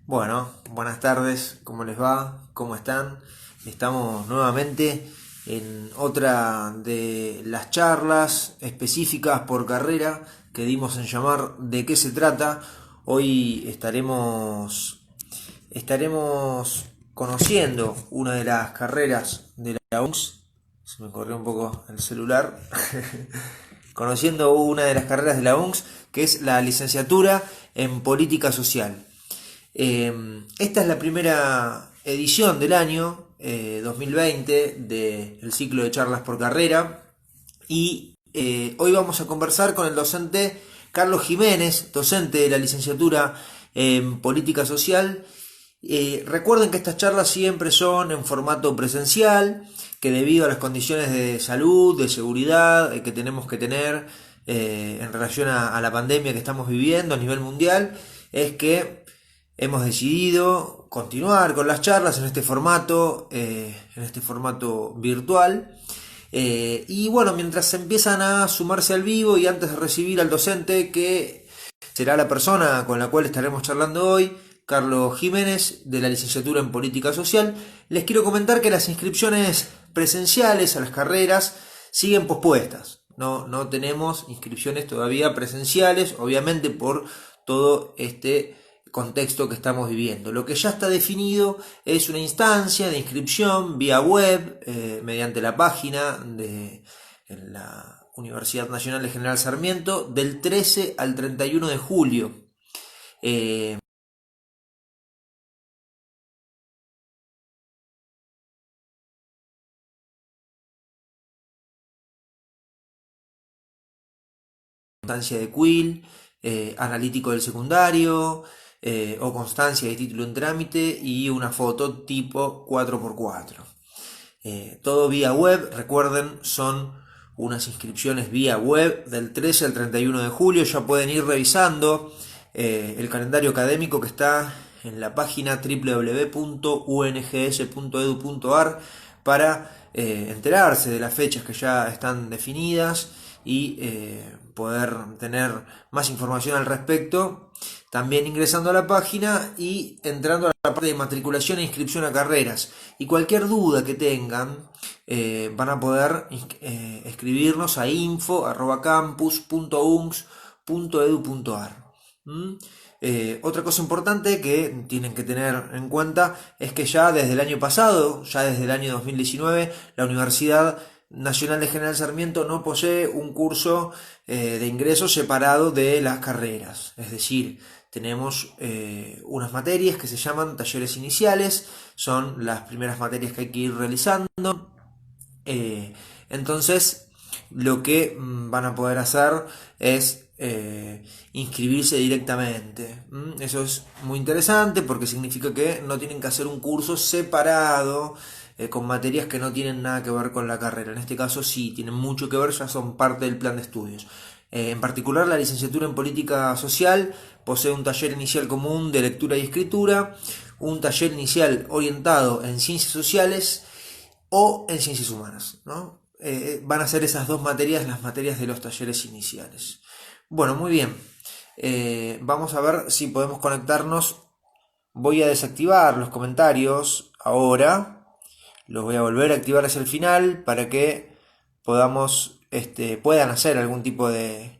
Bueno, buenas tardes, ¿cómo les va? ¿Cómo están? Estamos nuevamente en otra de las charlas específicas por carrera que dimos en llamar ¿De qué se trata? Hoy estaremos conociendo una de las carreras de la UNCS. Se me corrió un poco el celular. Conociendo una de las carreras de la UNCS, que es la licenciatura en Política Social. Esta es la primera edición del año 2020 del ciclo de charlas por carrera y hoy vamos a conversar con el docente Carlos Jiménez, docente de la licenciatura en Política Social. Recuerden que estas charlas siempre son en formato presencial, que debido a las condiciones de salud, de seguridad que tenemos que tener en relación a la pandemia que estamos viviendo a nivel mundial, es que hemos decidido continuar con las charlas en este formato virtual. Y bueno, mientras empiezan a sumarse al vivo y antes de recibir al docente, que será la persona con la cual estaremos charlando hoy, Carlos Jiménez, de la licenciatura en Política Social, les quiero comentar que las inscripciones presenciales a las carreras siguen pospuestas. No tenemos inscripciones todavía presenciales, obviamente por todo este contexto que estamos viviendo. Lo que ya está definido es una instancia de inscripción vía web, mediante la página de la Universidad Nacional de General Sarmiento, del 13 al 31 de julio. Eh, Constancia de Quill, analítico del secundario, o constancia de título en trámite y una foto tipo 4x4. Todo vía web, recuerden, son unas inscripciones vía web del 13 al 31 de julio. Ya pueden ir revisando el calendario académico que está en la página www.ungs.edu.ar para enterarse de las fechas que ya están definidas y poder tener más información al respecto. También ingresando a la página y entrando a la parte de matriculación e inscripción a carreras. Y cualquier duda que tengan, van a poder escribirnos a info@campus.uncs.edu.ar. Otra cosa importante que tienen que tener en cuenta es que ya desde el año pasado, ya desde el año 2019, la Universidad Nacional de General Sarmiento no posee un curso de ingreso separado de las carreras. Es decir, tenemos unas materias que se llaman talleres iniciales, son las primeras materias que hay que ir realizando. Entonces, lo que van a poder hacer es inscribirse directamente. Eso es muy interesante porque significa que no tienen que hacer un curso separado con materias que no tienen nada que ver con la carrera. En este caso sí, tienen mucho que ver, ya son parte del plan de estudios. En particular, la licenciatura en Política Social posee un taller inicial común de lectura y escritura, un taller inicial orientado en ciencias sociales o en ciencias humanas, ¿no? Van a ser esas dos materias las materias de los talleres iniciales. Bueno, muy bien. Vamos a ver si podemos conectarnos. Voy a desactivar los comentarios ahora. Los voy a volver a activar hacia el final para que puedan hacer algún tipo de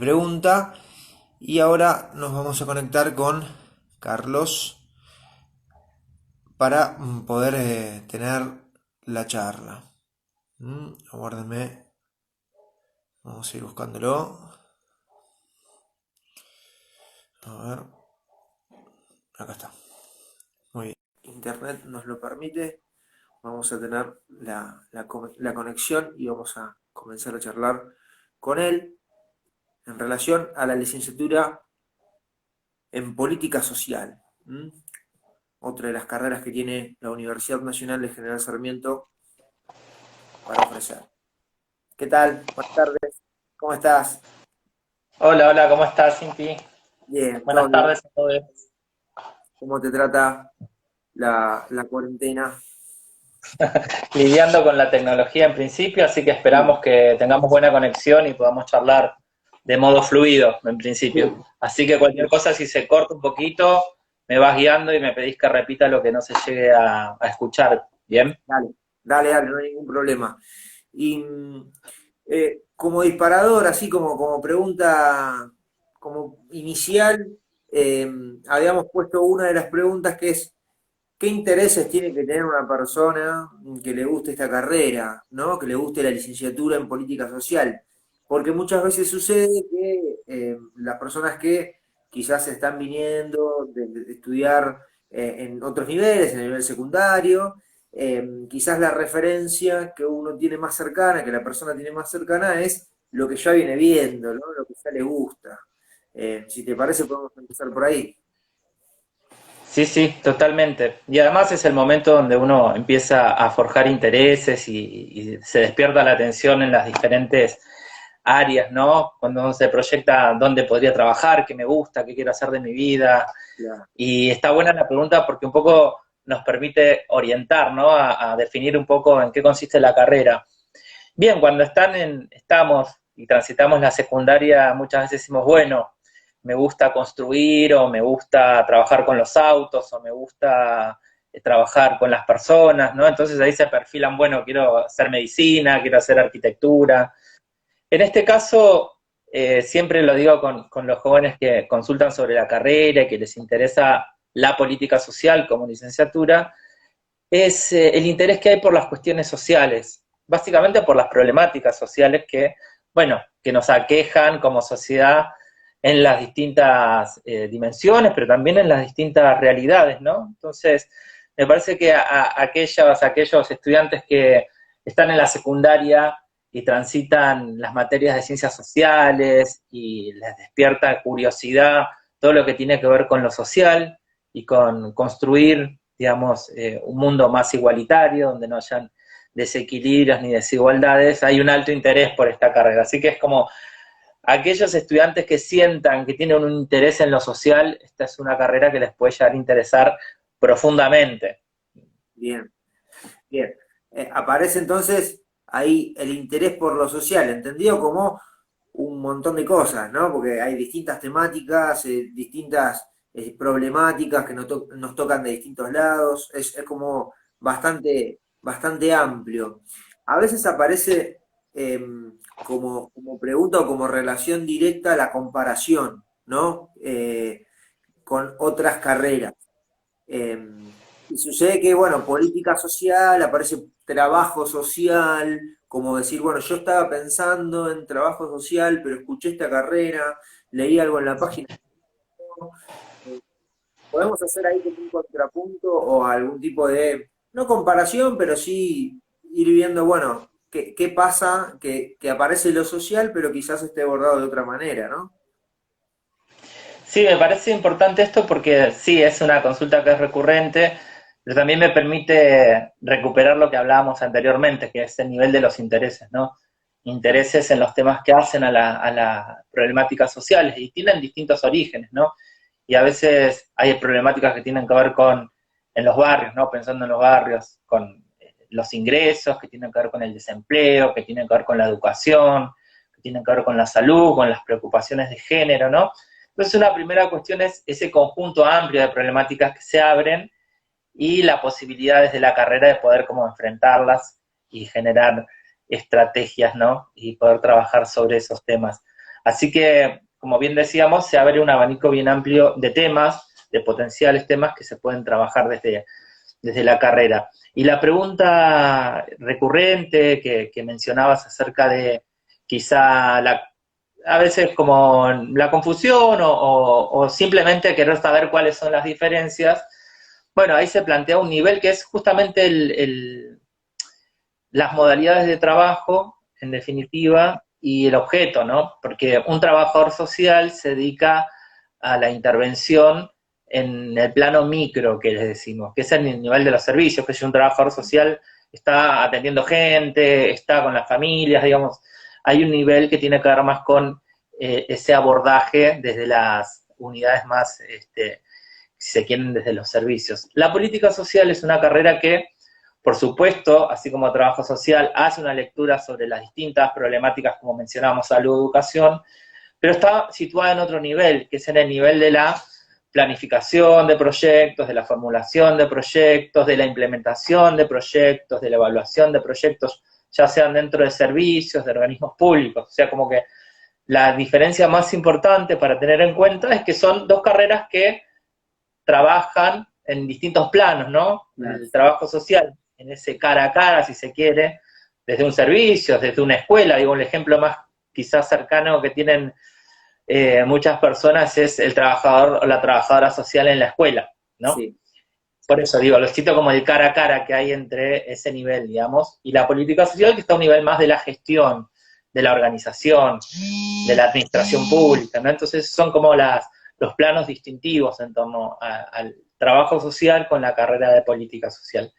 pregunta. Y ahora nos vamos a conectar con Carlos para poder tener la charla. Aguárdenme. Vamos a ir buscándolo. A ver. Acá está. Muy bien. Internet nos lo permite. Vamos a tener la conexión y vamos a comenzar a charlar con él en relación a la licenciatura en Política Social. Otra de las carreras que tiene la Universidad Nacional de General Sarmiento para ofrecer. ¿Qué tal? Buenas tardes. ¿Cómo estás? Hola, hola, ¿cómo estás, Cinti? Bien, todo Buenas bien. tardes a todos. ¿Cómo te trata la cuarentena? Lidiando con la tecnología en principio, así que Sí, esperamos que tengamos buena conexión y podamos charlar de modo fluido en principio. sí. Así que cualquier cosa, si se corta un poquito, me vas guiando y me pedís que repita lo que no se llegue a escuchar, ¿bien? Dale, dale, no hay ningún problema. Y como disparador, así como pregunta, como inicial, eh, habíamos puesto una de las preguntas que es, ¿qué intereses tiene que tener una persona que le guste esta carrera, ¿no? Que le guste la licenciatura en política social? Porque muchas veces sucede que las personas que quizás están viniendo de estudiar en otros niveles, en el nivel secundario, quizás la referencia que uno tiene más cercana, que la persona tiene más cercana, es lo que ya viene viendo, ¿no? Lo que ya le gusta. Si te parece, podemos empezar por ahí. Sí, sí, totalmente. Y además es el momento donde uno empieza a forjar intereses y se despierta la atención en las diferentes áreas, ¿no? Cuando uno se proyecta dónde podría trabajar, qué me gusta, qué quiero hacer de mi vida. Ya, Y está buena la pregunta porque un poco nos permite orientar, ¿no? A definir un poco en qué consiste la carrera. Bien, cuando estamos y transitamos la secundaria, muchas veces decimos, bueno, me gusta construir o me gusta trabajar con los autos o me gusta trabajar con las personas, ¿no? Entonces ahí se perfilan, bueno, quiero hacer medicina, quiero hacer arquitectura. En este caso, siempre lo digo con los jóvenes que consultan sobre la carrera y que les interesa la política social como licenciatura, es el interés que hay por las cuestiones sociales, básicamente por las problemáticas sociales que, bueno, que nos aquejan como sociedad en las distintas dimensiones, pero también en las distintas realidades, ¿no? Entonces, me parece que aquellos estudiantes que están en la secundaria y transitan las materias de ciencias sociales y les despierta curiosidad todo lo que tiene que ver con lo social y con construir, digamos, un mundo más igualitario, donde no hayan desequilibrios ni desigualdades, hay un alto interés por esta carrera. Así que es como aquellos estudiantes que sientan que tienen un interés en lo social, esta es una carrera que les puede llegar a interesar profundamente. bien, bien. Aparece entonces ahí el interés por lo social, entendido como un montón de cosas, ¿no? Porque hay distintas temáticas, distintas problemáticas que nos tocan de distintos lados, es como bastante amplio. A veces aparece como pregunta o como relación directa la comparación, ¿no? Con otras carreras. Y sucede que, bueno, política social, aparece trabajo social, como decir, bueno, yo estaba pensando en trabajo social, pero escuché esta carrera, leí algo en la página. eh, Podemos hacer ahí como un contrapunto o algún tipo de, no comparación, pero sí ir viendo, bueno, qué pasa, que aparece lo social, pero quizás esté abordado de otra manera, ¿no? Sí, me parece importante esto porque sí, es una consulta que es recurrente, pero también me permite recuperar lo que hablábamos anteriormente, que es el nivel de los intereses, ¿no? Intereses en los temas que hacen a las problemáticas sociales y tienen distintos orígenes, ¿no? Y a veces hay problemáticas que tienen que ver en los barrios, ¿no? Pensando en los barrios, con los ingresos, que tienen que ver con el desempleo, que tienen que ver con la educación, que tienen que ver con la salud, con las preocupaciones de género, ¿no? Entonces, una primera cuestión es ese conjunto amplio de problemáticas que se abren y la posibilidad desde la carrera de poder como enfrentarlas y generar estrategias, ¿no? Y poder trabajar sobre esos temas. Así que, como bien decíamos, se abre un abanico bien amplio de temas, de potenciales temas que se pueden trabajar desde la carrera. Y la pregunta recurrente que mencionabas acerca de quizá a veces como la confusión o simplemente querer saber cuáles son las diferencias, bueno, ahí se plantea un nivel que es justamente las modalidades de trabajo, en definitiva, y el objeto, ¿no? Porque un trabajador social se dedica a la intervención en el plano micro, que les decimos, que es en el nivel de los servicios, que si un trabajador social está atendiendo gente, está con las familias, digamos, hay un nivel que tiene que ver más con ese abordaje desde las unidades más, si se quieren, desde los servicios. La política social es una carrera que, por supuesto, así como trabajo social, hace una lectura sobre las distintas problemáticas, como mencionábamos, salud, educación, pero está situada en otro nivel, que es en el nivel de la planificación de proyectos, de la formulación de proyectos, de la implementación de proyectos, de la evaluación de proyectos, ya sean dentro de servicios, de organismos públicos. O sea, como que la diferencia más importante para tener en cuenta es que son dos carreras que trabajan en distintos planos, ¿no? El trabajo social, en ese cara a cara, si se quiere, desde un servicio, desde una escuela. Digo, el ejemplo más quizás cercano que tienen muchas personas es el trabajador o la trabajadora social en la escuela, ¿no? Sí. Por eso digo, lo cito como el cara a cara que hay entre ese nivel, digamos, y la política social, que está a un nivel más de la gestión, de la organización, de la administración pública, ¿no? Entonces son como los planos distintivos en torno al trabajo social con la carrera de política social.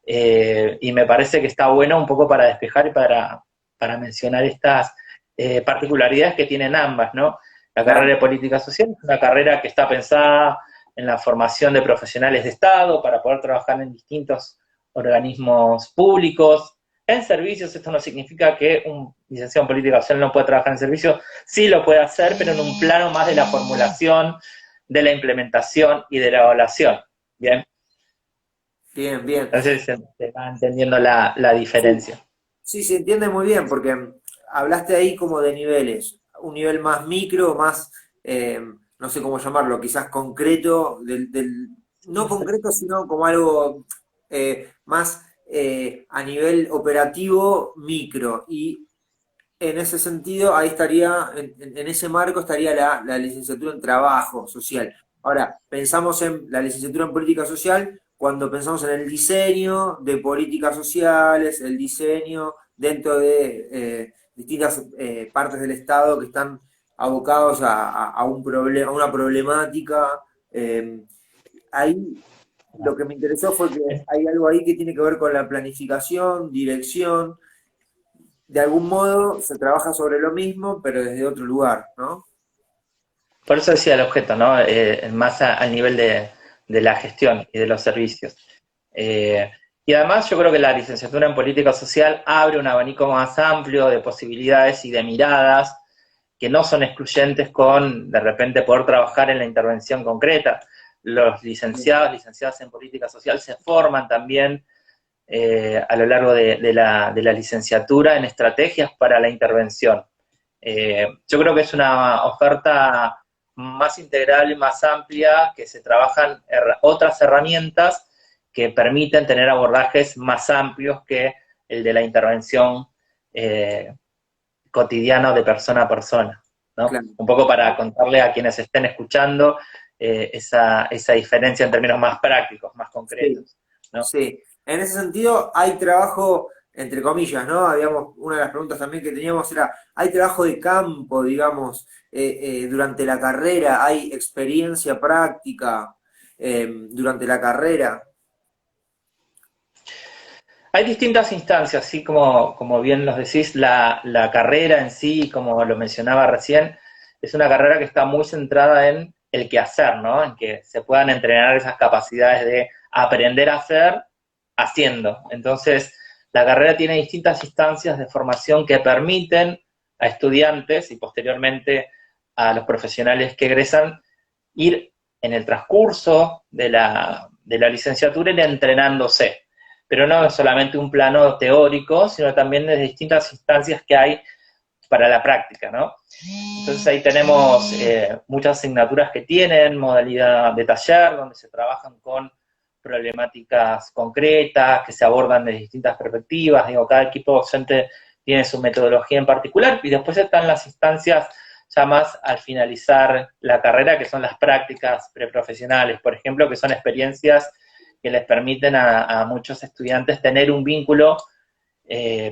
Y me parece que está bueno un poco para despejar y para mencionar estas particularidades que tienen ambas, ¿no? La carrera de política social es una carrera que está pensada en la formación de profesionales de Estado para poder trabajar en distintos organismos públicos, en servicios. Esto no significa que un licenciado en política social no pueda trabajar en servicios, sí lo puede hacer, pero en un plano más de la formulación, de la implementación y de la evaluación. ¿Bien? Bien, bien. Entonces se va entendiendo la diferencia. Sí, se entiende muy bien, porque hablaste ahí como de niveles. Un nivel más micro, más, no sé cómo llamarlo, quizás concreto, no concreto, sino como algo más a nivel operativo micro. Y en ese sentido, ahí estaría, en ese marco estaría la licenciatura en trabajo social. Ahora, pensamos en la licenciatura en política social cuando pensamos en el diseño de políticas sociales, el diseño dentro de distintas partes del Estado que están abocados a un problema, a una problemática. Ahí lo que me interesó fue que hay algo ahí que tiene que ver con la planificación, dirección. De algún modo se trabaja sobre lo mismo, pero desde otro lugar, ¿no? Por eso decía el objeto, ¿no? Más al nivel de la gestión y de los servicios. Y además yo creo que la licenciatura en política social abre un abanico más amplio de posibilidades y de miradas que no son excluyentes con, de repente, poder trabajar en la intervención concreta. Los licenciadas en política social se forman también a lo largo de la licenciatura en estrategias para la intervención. Yo creo que es una oferta más integral y más amplia, que se trabajan otras herramientas que permiten tener abordajes más amplios que el de la intervención cotidiana de persona a persona, ¿no? Claro. Un poco para contarle a quienes estén escuchando esa diferencia en términos más prácticos, más concretos, ¿no? Sí. En ese sentido, hay trabajo, entre comillas, ¿no? Habíamos, una de las preguntas también que teníamos era, ¿hay trabajo de campo, digamos, durante la carrera? ¿Hay experiencia práctica durante la carrera? Hay distintas instancias, así como bien nos decís, la carrera en sí, como lo mencionaba recién, es una carrera que está muy centrada en el quehacer, ¿no? En que se puedan entrenar esas capacidades de aprender a hacer haciendo. Entonces, la carrera tiene distintas instancias de formación que permiten a estudiantes y posteriormente a los profesionales que egresan ir en el transcurso de la licenciatura ir entrenándose. Pero no es solamente un plano teórico, sino también de distintas instancias que hay para la práctica, ¿no? Entonces ahí tenemos muchas asignaturas que tienen modalidad de taller, donde se trabajan con problemáticas concretas, que se abordan de distintas perspectivas. Digo, cada equipo docente tiene su metodología en particular, y después están las instancias ya más al finalizar la carrera, que son las prácticas preprofesionales, por ejemplo, que son experiencias que les permiten a muchos estudiantes tener un vínculo,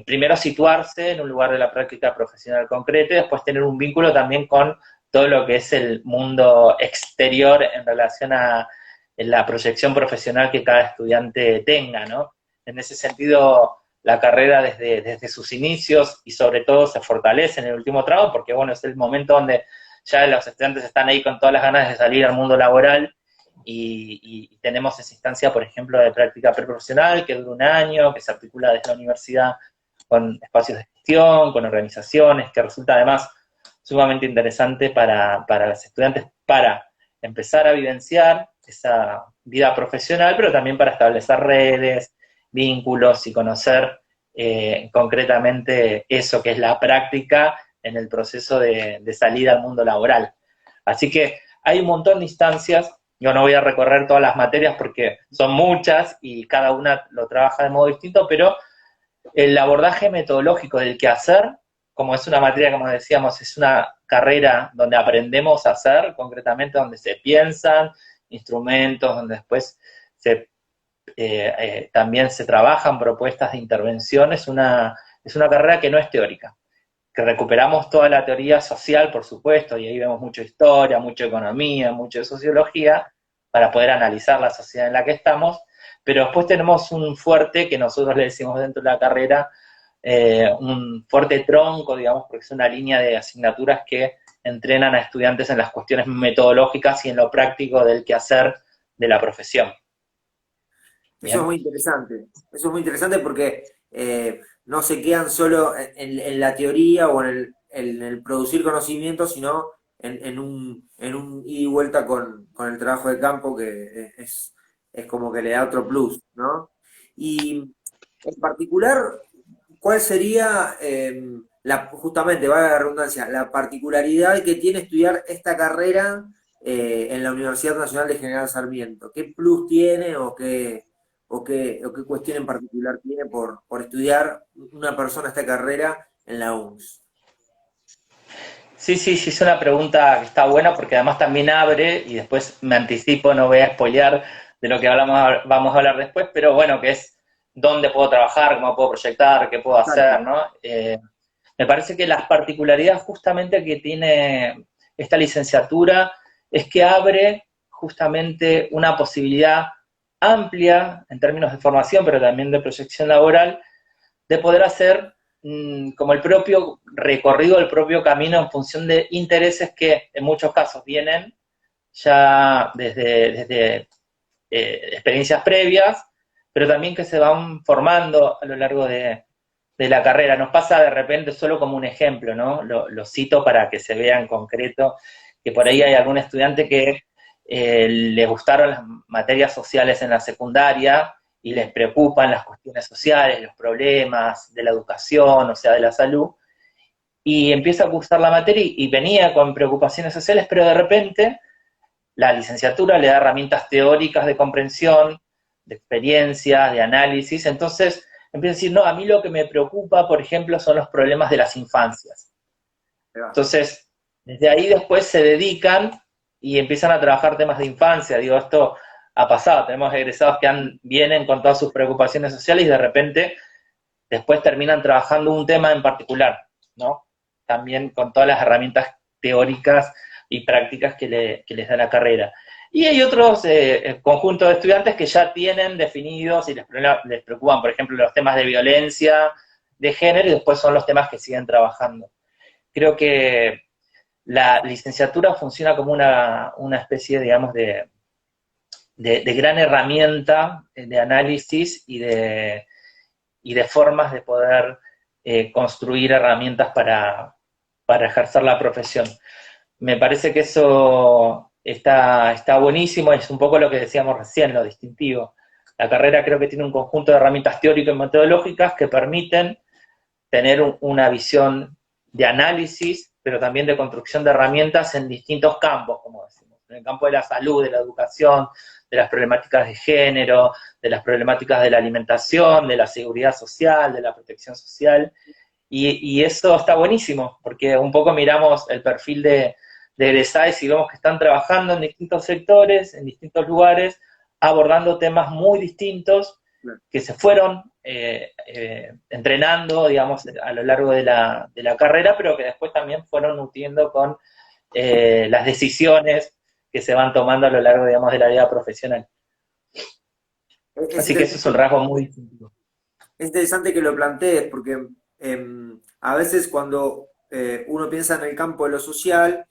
primero situarse en un lugar de la práctica profesional concreta, y después tener un vínculo también con todo lo que es el mundo exterior en relación a la proyección profesional que cada estudiante tenga, ¿no? En ese sentido, la carrera desde sus inicios y sobre todo se fortalece en el último tramo, porque bueno, es el momento donde ya los estudiantes están ahí con todas las ganas de salir al mundo laboral, y tenemos esa instancia, por ejemplo, de práctica preprofesional que dura un año, que se articula desde la universidad con espacios de gestión, con organizaciones, que resulta además sumamente interesante para los estudiantes, para empezar a vivenciar esa vida profesional, pero también para establecer redes, vínculos y conocer concretamente eso que es la práctica en el proceso de salida al mundo laboral. Así que hay un montón de instancias. Yo no voy a recorrer todas las materias porque son muchas y cada una lo trabaja de modo distinto, pero el abordaje metodológico del quehacer, como es una materia, como decíamos, es una carrera donde aprendemos a hacer, concretamente donde se piensan instrumentos, donde después también se trabajan propuestas de intervención, es una carrera que no es teórica, que recuperamos toda la teoría social, por supuesto, y ahí vemos mucha historia, mucha economía, mucha sociología, para poder analizar la sociedad en la que estamos, pero después tenemos un fuerte, que nosotros le decimos dentro de la carrera, un fuerte tronco, digamos, porque es una línea de asignaturas que entrenan a estudiantes en las cuestiones metodológicas y en lo práctico del quehacer de la profesión. Eso es Bien. muy interesante. Eso es muy interesante porque no se quedan solo en la teoría o en el producir conocimiento, sino en un ida y vuelta con el trabajo de campo que es como que le da otro plus, ¿no? Y en particular, ¿cuál sería justamente, valga la redundancia, la particularidad que tiene estudiar esta carrera en la Universidad Nacional de General Sarmiento? ¿Qué plus tiene o qué cuestión en particular tiene por estudiar una persona esta carrera en la UNS? Sí, sí, sí, es una pregunta que está buena porque además también abre, y después me anticipo, no voy a spoilear de lo que vamos a hablar después, pero bueno, que es dónde puedo trabajar, cómo puedo proyectar, qué puedo Exacto. hacer, ¿no? Me parece que las particularidades justamente que tiene esta licenciatura es que abre justamente una posibilidad amplia en términos de formación, pero también de proyección laboral, de poder hacer como el propio recorrido, el propio camino en función de intereses que en muchos casos vienen ya desde experiencias previas, pero también que se van formando a lo largo de la carrera. Nos pasa de repente, solo como un ejemplo, ¿no? Lo cito para que se vea en concreto, que por ahí Sí, hay algún estudiante que le gustaron las materias sociales en la secundaria y les preocupan las cuestiones sociales, los problemas de la educación, o sea, de la salud, y empieza a cursar la materia y venía con preocupaciones sociales, pero de repente la licenciatura le da herramientas teóricas de comprensión, de experiencias, de análisis, entonces empieza a decir, no, a mí lo que me preocupa, por ejemplo, son los problemas de las infancias. ahí va. Entonces, desde ahí después se dedican y empiezan a trabajar temas de infancia. Digo, esto ha pasado, tenemos egresados que vienen con todas sus preocupaciones sociales y de repente después terminan trabajando un tema en particular, ¿no? También con todas las herramientas teóricas y prácticas que les da la carrera. Y hay otros conjuntos de estudiantes que ya tienen definidos y les preocupan, por ejemplo, los temas de violencia de género y después son los temas que siguen trabajando. Creo que la licenciatura funciona como una especie, digamos, de gran herramienta de análisis y de formas de poder construir herramientas para ejercer la profesión. Me parece que eso está buenísimo, es un poco lo que decíamos recién, lo distintivo. La carrera creo que tiene un conjunto de herramientas teóricas y metodológicas que permiten tener una visión de análisis, pero también de construcción de herramientas en distintos campos, como decimos, en el campo de la salud, de la educación, de las problemáticas de género, de las problemáticas de la alimentación, de la seguridad social, de la protección social, y eso está buenísimo, porque un poco miramos el perfil de egresados y vemos que están trabajando en distintos sectores, en distintos lugares, abordando temas muy distintos, que se fueron entrenando, digamos, a lo largo de la carrera, pero que después también fueron nutriendo con las decisiones que se van tomando a lo largo, digamos, de la vida profesional. Es Así que eso es un interesante, rasgo muy distintivo. es interesante que lo plantees porque a veces cuando uno piensa en el campo de lo social,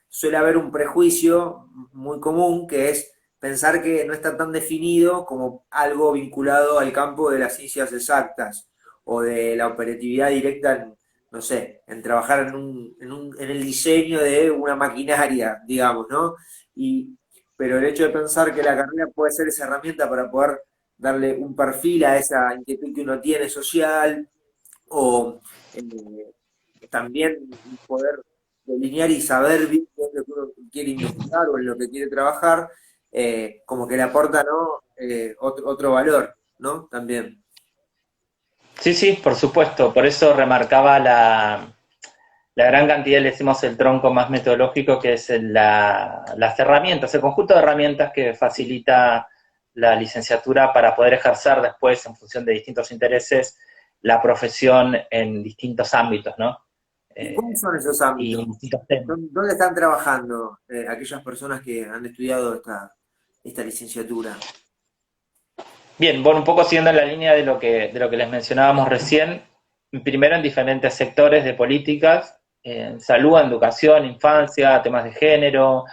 suele haber un prejuicio muy común que es pensar que no está tan definido como algo vinculado al campo de las ciencias exactas o de la operatividad directa no sé, en trabajar en el diseño de una maquinaria, digamos, ¿no? Y, pero el hecho de pensar que la carrera puede ser esa herramienta para poder darle un perfil a esa inquietud que uno tiene social, o también poder delinear y saber bien qué es lo que uno quiere investigar o en lo que quiere trabajar, como que le aporta, ¿no? Otro valor, ¿no? También. Sí, sí, por supuesto. Por eso remarcaba la gran cantidad, le decimos el tronco más metodológico, que es las herramientas, el conjunto de herramientas que facilita la licenciatura para poder ejercer después, en función de distintos intereses, la profesión en distintos ámbitos, ¿no? ¿Y cuáles Eh, son esos y ámbitos? en distintos temas. ¿Dónde están trabajando aquellas personas que han estudiado esta licenciatura? Bien, bueno, un poco siguiendo la línea de lo que les mencionábamos recién, primero en diferentes sectores de políticas, en salud, en educación, infancia, temas de género,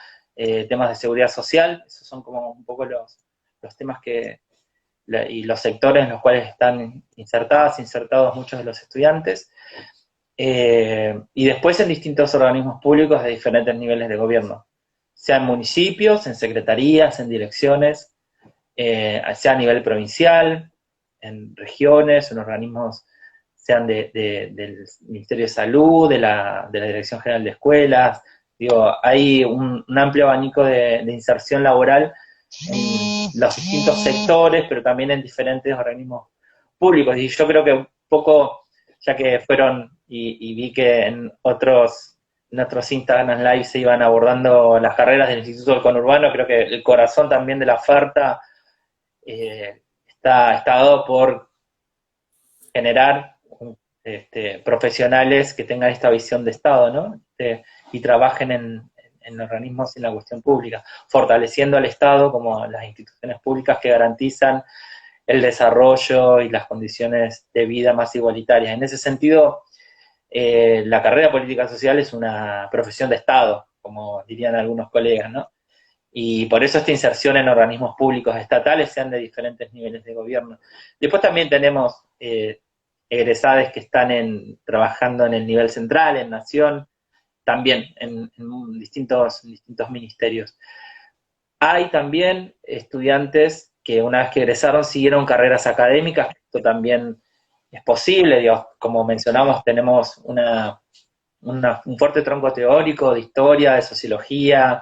temas de seguridad social, esos son como un poco los temas y los sectores en los cuales están insertados muchos de los estudiantes, y después en distintos organismos públicos de diferentes niveles de gobierno, sea en municipios, en secretarías, en direcciones, sea a nivel provincial, en regiones, en organismos, sean del Ministerio de Salud, de la Dirección General de Escuelas. Digo, hay un amplio abanico de inserción laboral en los distintos sectores, pero también en diferentes organismos públicos. Y yo creo que un poco, ya que fueron, y vi que en otros Instagram Live se iban abordando las carreras del Instituto del Conurbano, creo que el corazón también de la oferta está dado por generar profesionales que tengan esta visión de Estado, ¿no? Y trabajen en organismos en la cuestión pública, fortaleciendo al Estado como las instituciones públicas que garantizan el desarrollo y las condiciones de vida más igualitarias. En ese sentido, la carrera política social es una profesión de Estado, como dirían algunos colegas, ¿no? Y por eso esta inserción en organismos públicos estatales, sean de diferentes niveles de gobierno. Después también tenemos egresades que están trabajando en el nivel central, en Nación, también en distintos ministerios. Hay también estudiantes que una vez que egresaron siguieron carreras académicas, esto también es posible, digamos, como mencionamos, tenemos un fuerte tronco teórico de historia, de sociología,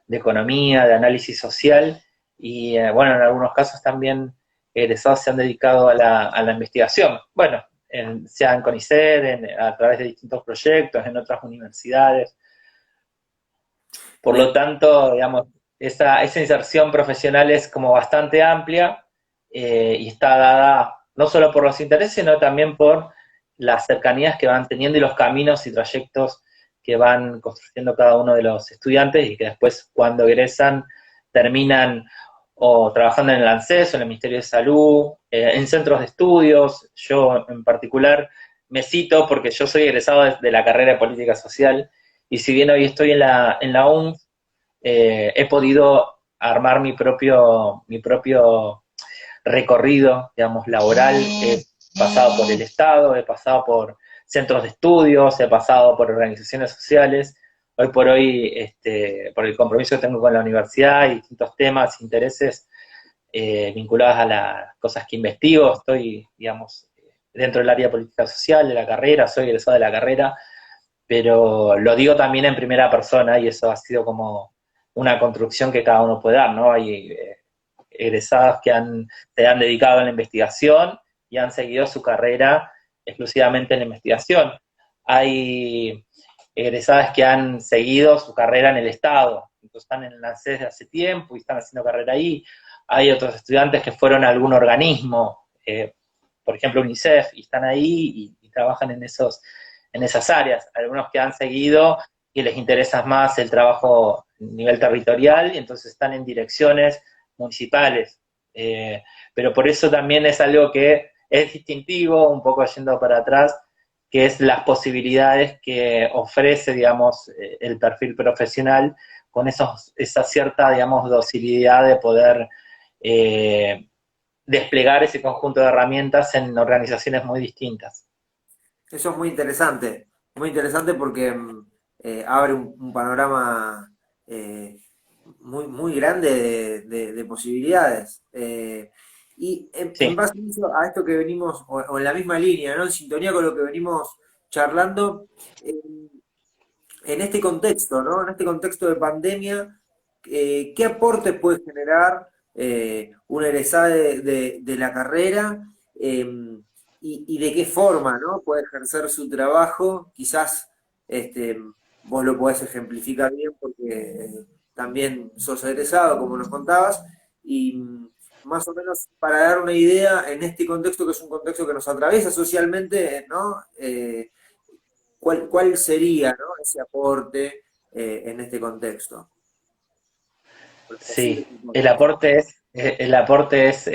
de economía, de análisis social, y bueno, en algunos casos también egresados se han dedicado a la investigación. Bueno, sea en CONICET, a través de distintos proyectos, en otras universidades. Por Bien. lo tanto, digamos, esa inserción profesional es como bastante amplia, y está dada no solo por los intereses, sino también por las cercanías que van teniendo y los caminos y trayectos que van construyendo cada uno de los estudiantes y que después cuando egresan terminan o trabajando en el ANSES o en el Ministerio de Salud, en centros de estudios. Yo en particular me cito porque yo soy egresado de la carrera de Política Social y si bien hoy estoy en la UNF, he podido armar mi propio recorrido, digamos, laboral. He pasado por el Estado, he pasado por centros de estudios, he pasado por organizaciones sociales. Hoy por hoy, por el compromiso que tengo con la universidad y distintos temas, intereses vinculados a las cosas que investigo, estoy, digamos, dentro del área de política social de la carrera, soy egresado de la carrera, pero lo digo también en primera persona y eso ha sido como una construcción que cada uno puede dar, ¿no? Hay egresados que se han dedicado a la investigación y han seguido su carrera exclusivamente en la investigación. Hay egresadas que han seguido su carrera en el Estado, entonces están en la ANSES desde hace tiempo y están haciendo carrera ahí. Hay otros estudiantes que fueron a algún organismo, por ejemplo UNICEF, y están ahí y trabajan en esas áreas. Algunos que han seguido y les interesa más el trabajo a nivel territorial y entonces están en direcciones municipales. Pero por eso también es algo que es distintivo, un poco yendo para atrás, que es las posibilidades que ofrece, digamos, el perfil profesional con esa cierta, digamos, docilidad de poder desplegar ese conjunto de herramientas en organizaciones muy distintas. Eso es muy interesante porque abre un panorama muy grande de posibilidades. Y en Sí, base a a esto que venimos, o en la misma línea, ¿no? En sintonía con lo que venimos charlando, eh, en este contexto, ¿no? En este contexto de pandemia, ¿qué aporte puede generar una egresada de la carrera? Y de qué forma, ¿no? Puede ejercer su trabajo. Quizás este, vos lo podés ejemplificar bien porque también sos egresado, como nos contabas, y más o menos para dar una idea en este contexto, que es un contexto que nos atraviesa socialmente, ¿no? ¿Cuál sería, ¿no? Ese aporte en este contexto? Porque así lo sí. entiendo. El aporte es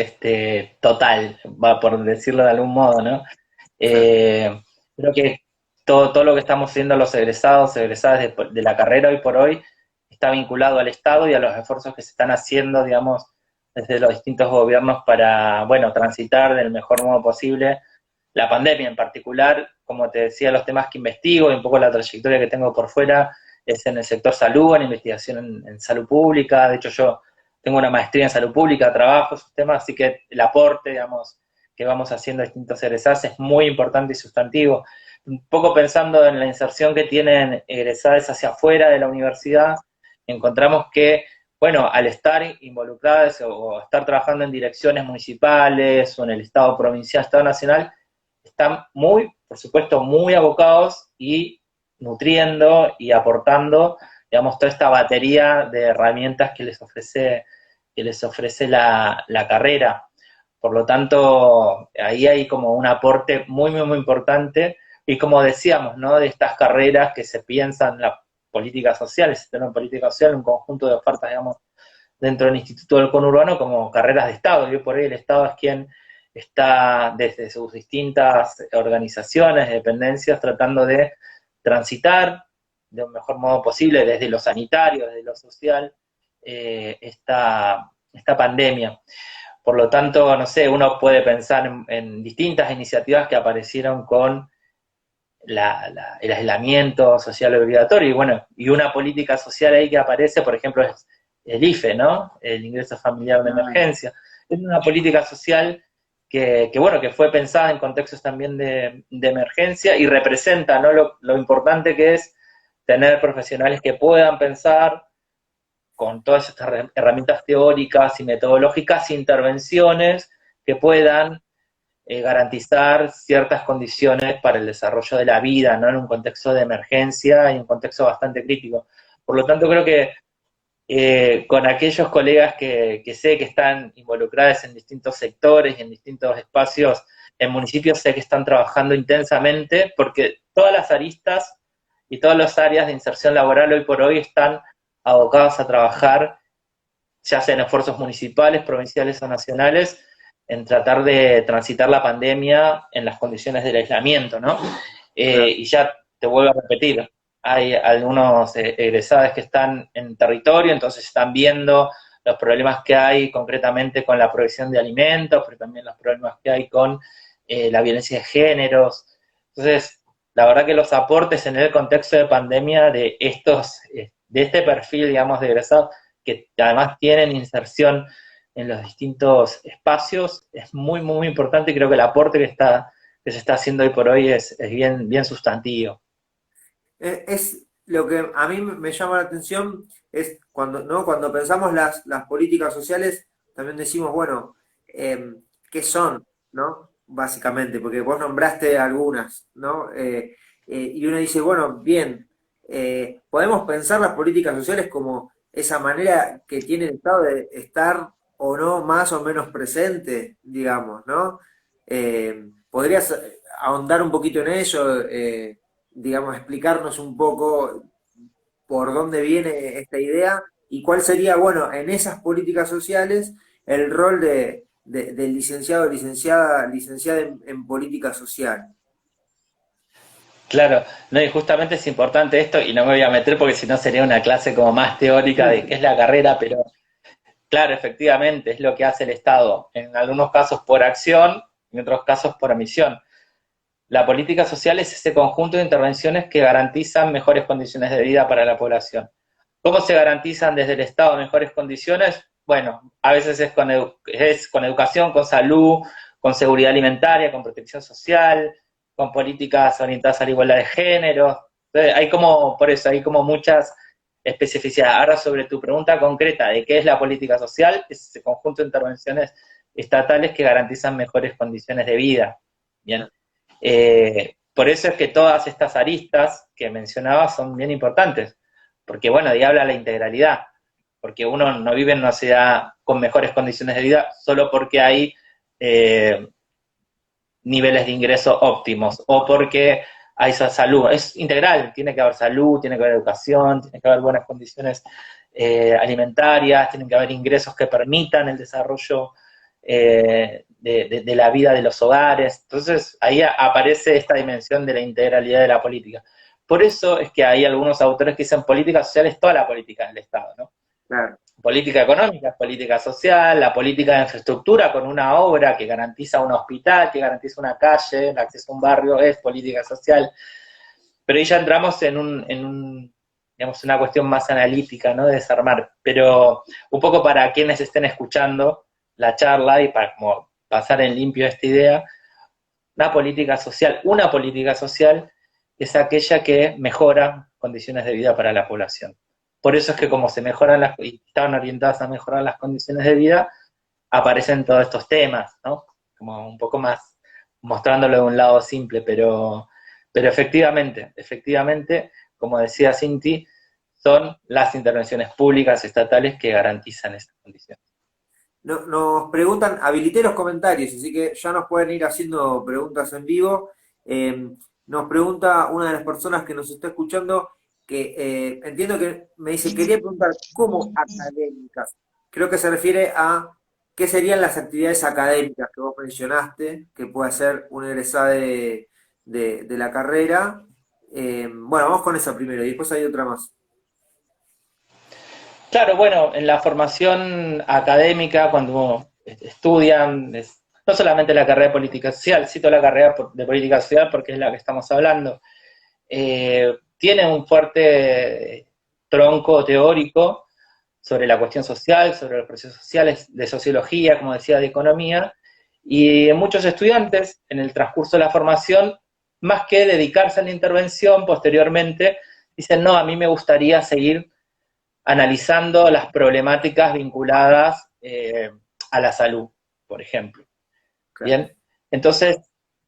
total, va por decirlo de algún modo, ¿no? Claro. Eh, Creo que todo lo que estamos haciendo los egresados, egresadas de la carrera hoy por hoy, está vinculado al Estado y a los esfuerzos que se están haciendo, digamos, desde los distintos gobiernos para, bueno, transitar del mejor modo posible la pandemia en particular. Como te decía, los temas que investigo y un poco la trayectoria que tengo por fuera es en el sector salud, en investigación en salud pública. De hecho, yo tengo una maestría en salud pública, trabajo esos temas, así que el aporte, digamos, que vamos haciendo distintos egresados es muy importante y sustantivo. Un poco pensando en la inserción que tienen egresados hacia afuera de la universidad, encontramos que, bueno, al estar involucradas o estar trabajando en direcciones municipales o en el Estado provincial, Estado nacional, están muy, por supuesto, muy abocados y nutriendo y aportando, digamos, toda esta batería de herramientas que les ofrece la carrera. Por lo tanto, ahí hay como un aporte muy importante y como decíamos, ¿no? De estas carreras que se piensan la política social, se tiene política social, un conjunto de ofertas, digamos, dentro del Instituto del Conurbano como carreras de Estado. Y por ahí el Estado es quien está desde sus distintas organizaciones, dependencias, tratando de transitar de un mejor modo posible desde lo sanitario, desde lo social, esta pandemia. Por lo tanto, no sé, uno puede pensar en distintas iniciativas que aparecieron con el aislamiento social obligatorio y bueno, y una política social ahí que aparece, por ejemplo, es el IFE, ¿no? El ingreso familiar de Claro. emergencia. Es una política social bueno, que fue pensada en contextos también de emergencia y representa, ¿no? Lo importante que es tener profesionales que puedan pensar con todas estas herramientas teóricas y metodológicas, intervenciones que puedan garantizar ciertas condiciones para el desarrollo de la vida, ¿no? En un contexto de emergencia y un contexto bastante crítico. Por lo tanto, creo que con aquellos colegas que sé que están involucrados en distintos sectores y en distintos espacios en municipios, sé que están trabajando intensamente porque todas las aristas y todas las áreas de inserción laboral hoy por hoy están abocadas a trabajar, ya sea en esfuerzos municipales, provinciales o nacionales, en tratar de transitar la pandemia en las condiciones del aislamiento, ¿no? Claro. Y ya te vuelvo a repetir, hay algunos egresados que están en territorio, entonces están viendo los problemas que hay concretamente con la provisión de alimentos, pero también los problemas que hay con la violencia de géneros. Entonces, la verdad que los aportes en el contexto de pandemia de este perfil, digamos, de egresados, que además tienen inserción en los distintos espacios, es muy importante y creo que el aporte que se está haciendo hoy por hoy es bien sustantivo. Es lo que a mí me llama la atención, es cuando, ¿no? Cuando pensamos las políticas sociales, también decimos, bueno, ¿qué son? ¿No? Básicamente, porque vos nombraste algunas, ¿no? Y uno dice, bueno, bien, podemos pensar las políticas sociales como esa manera que tiene el Estado de estar o no más o menos presente, digamos, ¿no? ¿Podrías ahondar un poquito en ello? Digamos, explicarnos un poco por dónde viene esta idea y cuál sería, bueno, en esas políticas sociales el rol del licenciado o licenciada en política social. Claro, no, y justamente es importante esto, y no me voy a meter porque si no sería una clase como más teórica de qué es la carrera, pero claro, efectivamente, es lo que hace el Estado, en algunos casos por acción y en otros casos por omisión. La política social es ese conjunto de intervenciones que garantizan mejores condiciones de vida para la población. ¿Cómo se garantizan desde el Estado mejores condiciones? Bueno, a veces es con educación, con salud, con seguridad alimentaria, con protección social, con políticas orientadas a la igualdad de género. Entonces, por eso, hay como muchas especificidades. Ahora, sobre tu pregunta concreta de qué es la política social, es ese conjunto de intervenciones estatales que garantizan mejores condiciones de vida. Bien. Por eso es que todas estas aristas que mencionaba son bien importantes, porque bueno, ahí habla la integralidad, porque uno no vive en una sociedad con mejores condiciones de vida solo porque hay niveles de ingreso óptimos, o porque hay salud. Es integral, tiene que haber salud, tiene que haber educación, tiene que haber buenas condiciones alimentarias, tienen que haber ingresos que permitan el desarrollo de la vida de los hogares. Entonces ahí aparece esta dimensión de la integralidad de la política. Por eso es que hay algunos autores que dicen política social es toda la política del Estado, ¿no? Claro. Política económica, política social, la política de infraestructura con una obra que garantiza un hospital, que garantiza una calle, el acceso a un barrio, es política social. Pero ahí ya entramos digamos, una cuestión más analítica, ¿no? De desarmar. Pero un poco para quienes estén escuchando la charla y para como pasar en limpio esta idea, una política social es aquella que mejora condiciones de vida para la población. Por eso es que como se mejoran y estaban orientadas a mejorar las condiciones de vida, aparecen todos estos temas, ¿no? Como un poco más mostrándolo de un lado simple, pero efectivamente, como decía Cinti, son las intervenciones públicas estatales que garantizan esas condiciones. Nos preguntan, habilité los comentarios, así que ya nos pueden ir haciendo preguntas en vivo. Nos pregunta una de las personas que nos está escuchando, que entiendo que me dice, quería preguntar, ¿cómo académicas? Creo que se refiere a qué serían las actividades académicas que vos mencionaste, que puede hacer un egresado de la carrera. Bueno, vamos con esa primero y después hay otra más. Claro, bueno, en la formación académica, cuando estudian, no solamente la carrera de política social, cito la carrera de política social porque es la que estamos hablando, tiene un fuerte tronco teórico sobre la cuestión social, sobre los procesos sociales, de sociología, como decía, de economía, y muchos estudiantes en el transcurso de la formación, más que dedicarse a la intervención posteriormente, dicen, no, a mí me gustaría seguir analizando las problemáticas vinculadas a la salud, por ejemplo. Claro. Bien, entonces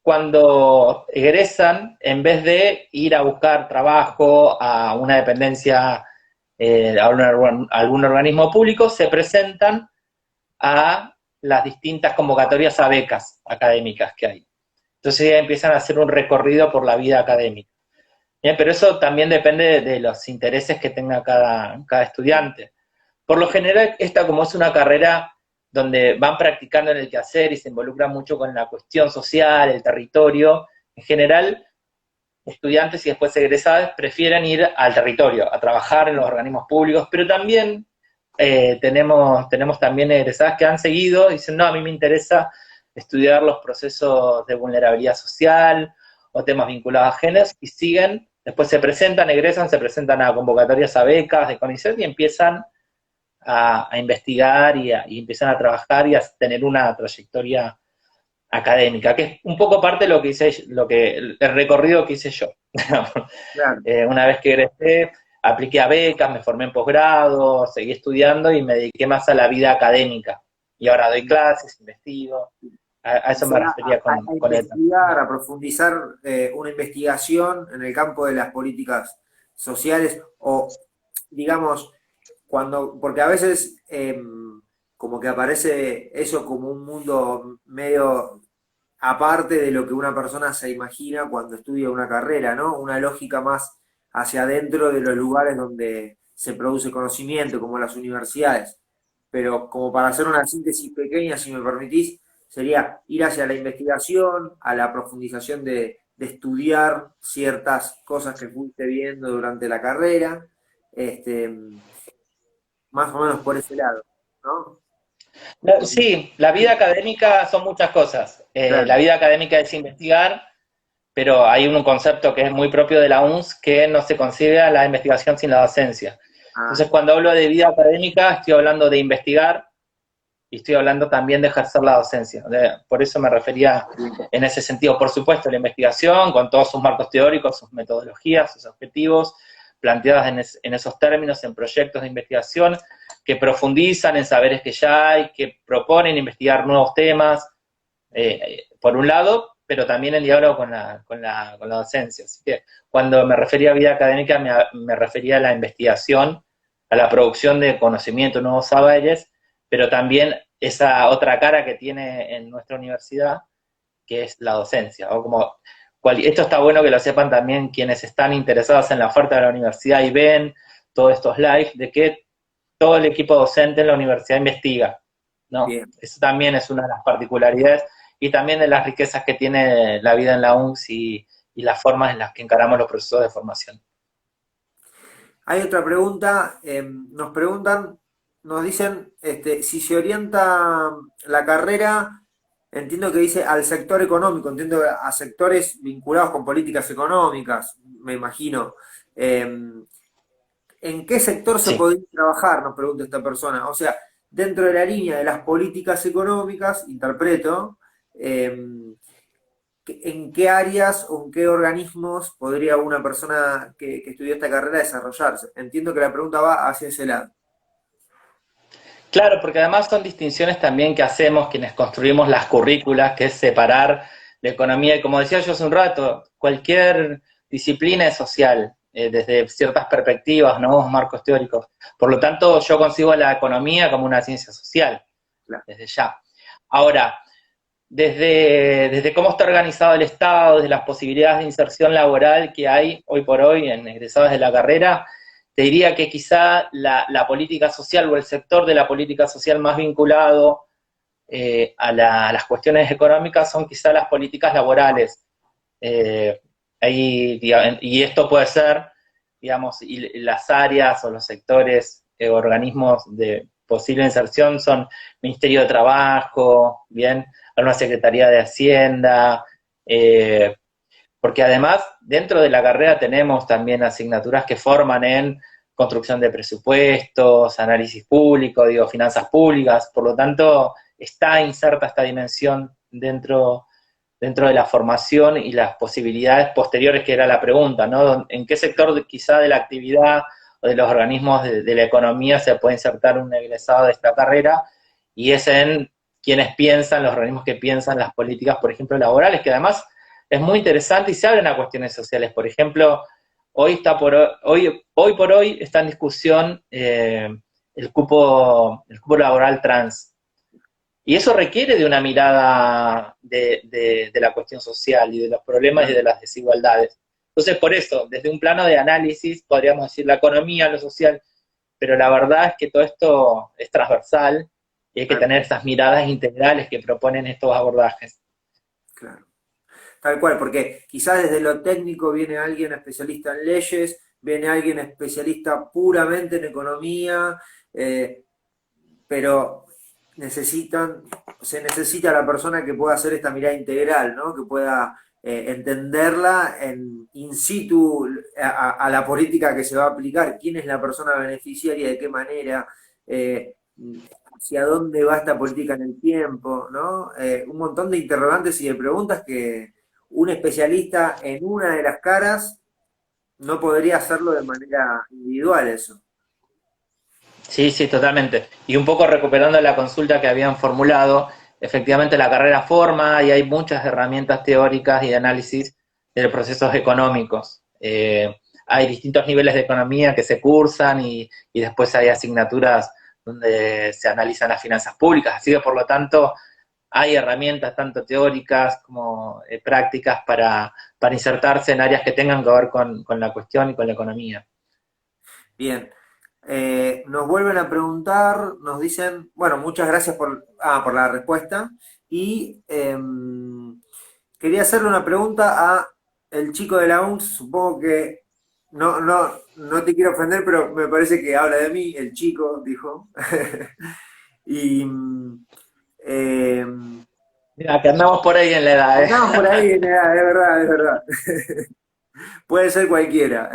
cuando egresan, en vez de ir a buscar trabajo a una dependencia, a algún organismo público, se presentan a las distintas convocatorias a becas académicas que hay. Entonces ya empiezan a hacer un recorrido por la vida académica. Bien, pero eso también depende de los intereses que tenga cada estudiante. Por lo general, esta como es una carrera donde van practicando en el quehacer y se involucran mucho con la cuestión social, el territorio, en general, estudiantes y después egresados prefieren ir al territorio, a trabajar en los organismos públicos, pero también tenemos también egresadas que han seguido y dicen, no, a mí me interesa estudiar los procesos de vulnerabilidad social o temas vinculados a géneros y siguen, después se presentan, se presentan a convocatorias a becas de CONICET y empiezan a investigar y empiezan a trabajar y a tener una trayectoria académica, que es un poco parte de lo que hice, el recorrido que hice yo. Claro. Una vez que egresé, apliqué a becas, me formé en posgrado, seguí estudiando y me dediqué más a la vida académica. Y ahora doy clases, investigo. A eso O me sea, refería a con el... investigar, a profundizar una investigación en el campo de las políticas sociales o, digamos, porque a veces como que aparece eso como un mundo medio aparte de lo que una persona se imagina cuando estudia una carrera, ¿no? Una lógica más hacia adentro de los lugares donde se produce conocimiento, como las universidades. Pero como para hacer una síntesis pequeña, si me permitís, sería ir hacia la investigación, a la profundización de estudiar ciertas cosas que fuiste viendo durante la carrera, este, más o menos por ese lado, ¿no? Sí, la vida académica son muchas cosas. La Claro, vida académica es investigar, pero hay un concepto que es muy propio de la UNS, que no se concibe la investigación sin la docencia. Ah, Entonces, cuando hablo de vida académica, estoy hablando de investigar y estoy hablando también de ejercer la docencia. Por eso me refería bien. en ese sentido. Por supuesto, la investigación, con todos sus marcos teóricos, sus metodologías, sus objetivos, planteadas en esos términos, en proyectos de investigación, que profundizan en saberes que ya hay, que proponen investigar nuevos temas, por un lado, pero también el diálogo con la docencia. Así que cuando me refería a vida académica, me refería a la investigación, a la producción de conocimiento, nuevos saberes, pero también esa otra cara que tiene en nuestra universidad, que es la docencia. O como, esto está bueno que lo sepan también quienes están interesados en la oferta de la universidad y ven todos estos lives, de que todo el equipo docente en la universidad investiga, ¿no? Bien. Eso también es una de las particularidades y también de las riquezas que tiene la vida en la UNS y las formas en las que encaramos los procesos de formación. Hay otra pregunta, nos preguntan, nos dicen, si se orienta la carrera, entiendo que dice al sector económico, entiendo a sectores vinculados con políticas económicas, me imagino. ¿En qué sector se Sí. podría trabajar? Nos pregunta esta persona. O sea, dentro de la línea de las políticas económicas, interpreto, ¿en qué áreas o en qué organismos podría una persona que estudió esta carrera desarrollarse? Entiendo que la pregunta va hacia ese lado. Claro, porque además son distinciones también que hacemos quienes construimos las currículas, que es separar la economía, y como decía yo hace un rato, cualquier disciplina es social, desde ciertas perspectivas, nuevos marcos teóricos. Por lo tanto, yo concibo la economía como una ciencia social, Claro. desde ya. Ahora, desde cómo está organizado el Estado, desde las posibilidades de inserción laboral que hay hoy por hoy en egresados de la carrera, te diría que quizá la política social o el sector de la política social más vinculado a las cuestiones económicas son quizá las políticas laborales. Eh, y esto puede ser, digamos, y las áreas o los sectores, organismos de posible inserción son Ministerio de Trabajo, bien, alguna Secretaría de Hacienda, porque además dentro de la carrera tenemos también asignaturas que forman en construcción de presupuestos, análisis público, digo, finanzas públicas, por lo tanto está inserta esta dimensión dentro de la formación y las posibilidades posteriores, que era la pregunta, ¿no? ¿En qué sector quizá de la actividad o de los organismos de la economía se puede insertar un egresado de esta carrera? Y es en quienes piensan, los organismos que piensan las políticas, por ejemplo, laborales, que además es muy interesante y se abren a cuestiones sociales. Por ejemplo, hoy por hoy está en discusión el cupo laboral trans. Y eso requiere de una mirada de la cuestión social y de los problemas y de las desigualdades. Entonces, por eso, desde un plano de análisis, podríamos decir la economía, lo social, pero la verdad es que todo esto es transversal y hay que Tal, tener estas miradas integrales que proponen estos abordajes. claro. Tal cual, porque quizás desde lo técnico viene alguien especialista en leyes, viene alguien especialista puramente en economía, pero se necesita la persona que pueda hacer esta mirada integral, ¿no? Que pueda entenderla in situ a la política que se va a aplicar, quién es la persona beneficiaria, de qué manera, eh, hacia dónde va esta política en el tiempo, ¿no? Un montón de interrogantes y de preguntas que un especialista en una de las caras no podría hacerlo de manera individual eso. Sí, sí, totalmente. Y un poco recuperando la consulta que habían formulado, efectivamente la carrera forma y hay muchas herramientas teóricas y de análisis de procesos económicos. Hay distintos niveles de economía que se cursan y después hay asignaturas donde se analizan las finanzas públicas. Así que, por lo tanto, hay herramientas tanto teóricas como prácticas para insertarse en áreas que tengan que ver con la cuestión y con la economía. Bien. Nos vuelven a preguntar, nos dicen, bueno, muchas gracias por la respuesta. Y quería hacerle una pregunta a el chico de la UNS, supongo que no te quiero ofender, pero me parece que habla de mí, el chico, dijo. Y eh, Mira, que andamos por ahí en la edad, ¿eh? Andamos por ahí, es verdad, es verdad. Puede ser cualquiera.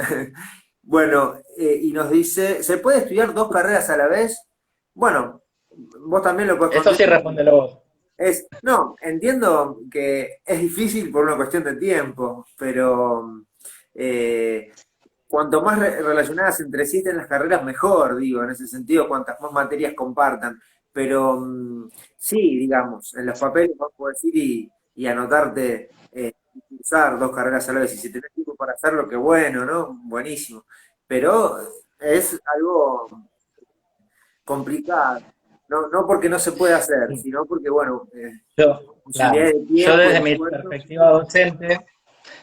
Bueno, y nos dice, ¿se puede estudiar dos carreras a la vez? Bueno, vos también lo puedes Eso sí, contestar. respóndelo vos. No, entiendo que es difícil por una cuestión de tiempo, pero eh, cuanto más relacionadas entre sí estén las carreras, mejor, digo, en ese sentido, cuantas más materias compartan. Pero sí, digamos, en los papeles vos podés ir y anotarte, usar dos carreras a la vez. Y si tenés tiempo para hacerlo, qué bueno, ¿no? Buenísimo. Pero es algo complicado. No, no porque no se pueda hacer, sino porque, bueno, Claro, posibilidades de yo tiempo y de esfuerzo.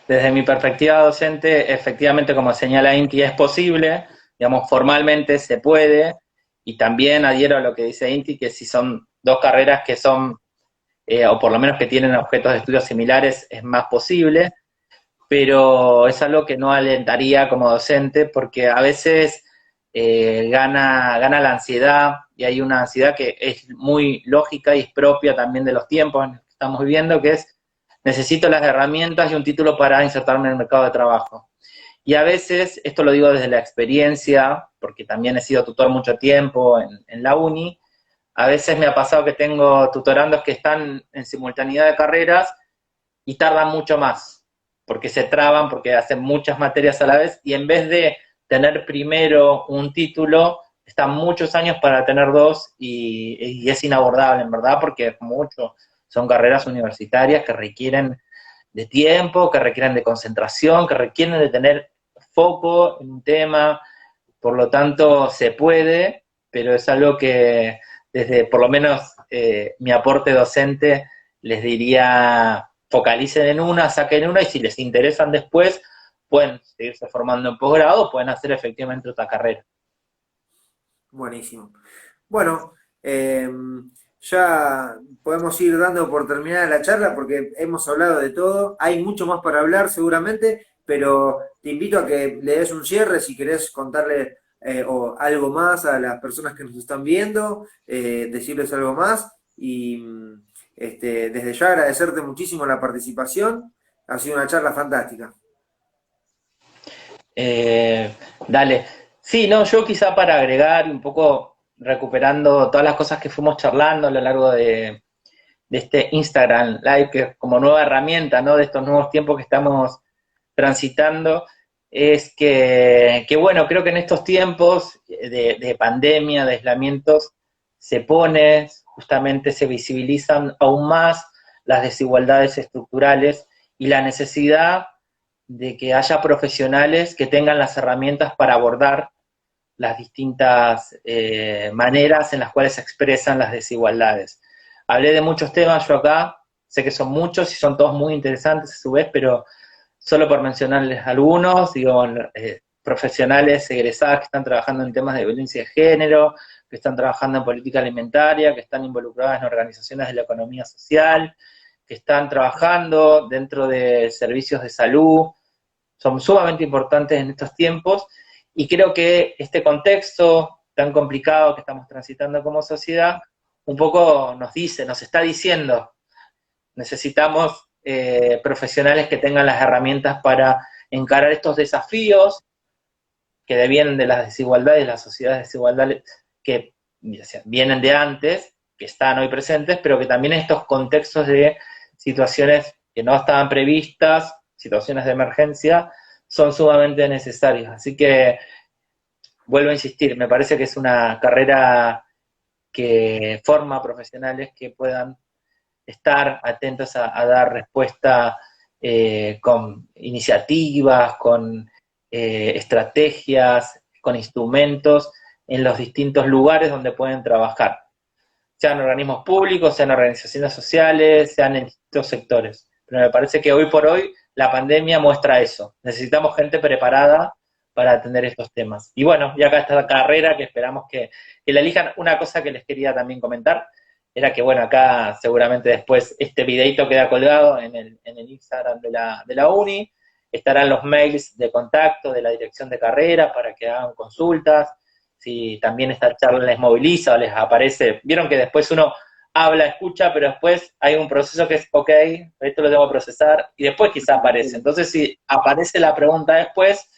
desde mi perspectiva docente, efectivamente, como señala Inti, es posible, digamos, formalmente se puede, y también adhiero a lo que dice Inti, que si son dos carreras que son, o por lo menos que tienen objetos de estudio similares, es más posible, pero es algo que no alentaría como docente, porque a veces gana la ansiedad, y hay una ansiedad que es muy lógica y es propia también de los tiempos en los que estamos viviendo, que es necesito las herramientas y un título para insertarme en el mercado de trabajo. Y a veces, esto lo digo desde la experiencia, porque también he sido tutor mucho tiempo en la uni, a veces me ha pasado que tengo tutorandos que están en simultaneidad de carreras y tardan mucho más, porque se traban, porque hacen muchas materias a la vez, y en vez de tener primero un título, están muchos años para tener dos, y es inabordable, en verdad, porque mucho son carreras universitarias que requieren de tiempo, que requieren de concentración, que requieren de tener foco en un tema, por lo tanto se puede, pero es algo que desde por lo menos mi aporte docente les diría focalicen en una, saquen una y si les interesan después pueden seguirse formando en posgrado, pueden hacer efectivamente otra carrera. Buenísimo. Bueno, ya podemos ir dando por terminada la charla porque hemos hablado de todo. Hay mucho más para hablar seguramente, pero te invito a que le des un cierre si querés contarle o algo más a las personas que nos están viendo, decirles algo más y desde ya agradecerte muchísimo la participación. Ha sido una charla fantástica. Eh, Dale. Sí, no, yo quizá para agregar un poco, recuperando todas las cosas que fuimos charlando a lo largo de este Instagram Live, que es como nueva herramienta, ¿no? De estos nuevos tiempos que estamos transitando, es que bueno, creo que en estos tiempos de pandemia, de aislamientos, se pone, justamente se visibilizan aún más las desigualdades estructurales y la necesidad de que haya profesionales que tengan las herramientas para abordar las distintas maneras en las cuales se expresan las desigualdades. Hablé de muchos temas yo acá, sé que son muchos y son todos muy interesantes a su vez, pero solo por mencionarles algunos, digo, profesionales egresadas que están trabajando en temas de violencia de género, que están trabajando en política alimentaria, que están involucradas en organizaciones de la economía social, que están trabajando dentro de servicios de salud, son sumamente importantes en estos tiempos, y creo que este contexto tan complicado que estamos transitando como sociedad, un poco nos dice, nos está diciendo, necesitamos profesionales que tengan las herramientas para encarar estos desafíos que devienen de las desigualdades, las sociedades desigualdades que vienen de antes, que están hoy presentes, pero que también estos contextos de situaciones que no estaban previstas, situaciones de emergencia, son sumamente necesarios. Así que vuelvo a insistir, me parece que es una carrera que forma profesionales que puedan estar atentos a dar respuesta con iniciativas, con estrategias, con instrumentos en los distintos lugares donde pueden trabajar, sean organismos públicos, sean organizaciones sociales, sean en distintos sectores. Pero me parece que hoy por hoy la pandemia muestra eso. Necesitamos gente preparada para atender estos temas. Y bueno, y acá está la carrera que esperamos que la elijan. Una cosa que les quería también comentar era que, bueno, acá seguramente después este videito queda colgado en el Instagram de la uni, estarán los mails de contacto de la dirección de carrera para que hagan consultas, si también esta charla les moviliza o les aparece, vieron que después uno habla, escucha, pero después hay un proceso que es, ok, esto lo tengo que procesar, y después quizá aparece. Entonces, si aparece la pregunta después,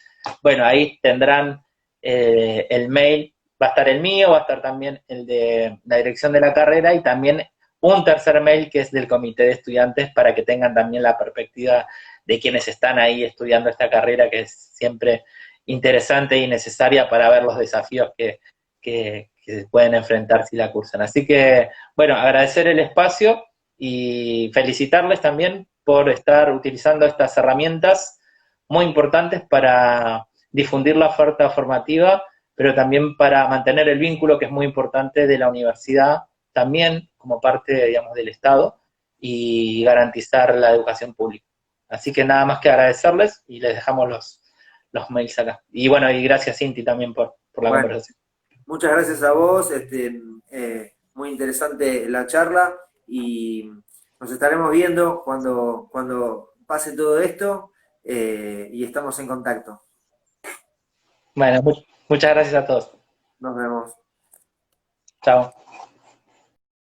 bueno, ahí tendrán el mail, va a estar el mío, va a estar también el de la dirección de la carrera y también un tercer mail que es del comité de estudiantes para que tengan también la perspectiva de quienes están ahí estudiando esta carrera, que es siempre interesante y necesaria para ver los desafíos que se pueden enfrentar si la cursan. Así que, bueno, agradecer el espacio y felicitarles también por estar utilizando estas herramientas muy importantes para difundir la oferta formativa, pero también para mantener el vínculo, que es muy importante, de la universidad, también como parte, digamos, del Estado, y garantizar la educación pública. Así que nada más que agradecerles y les dejamos los mails acá. Y bueno, y gracias, Cinti, también por la Bueno, conversación. muchas gracias a vos, muy interesante la charla y nos estaremos viendo cuando pase todo esto y estamos en contacto. Bueno, muchas gracias a todos. Nos vemos. Chao.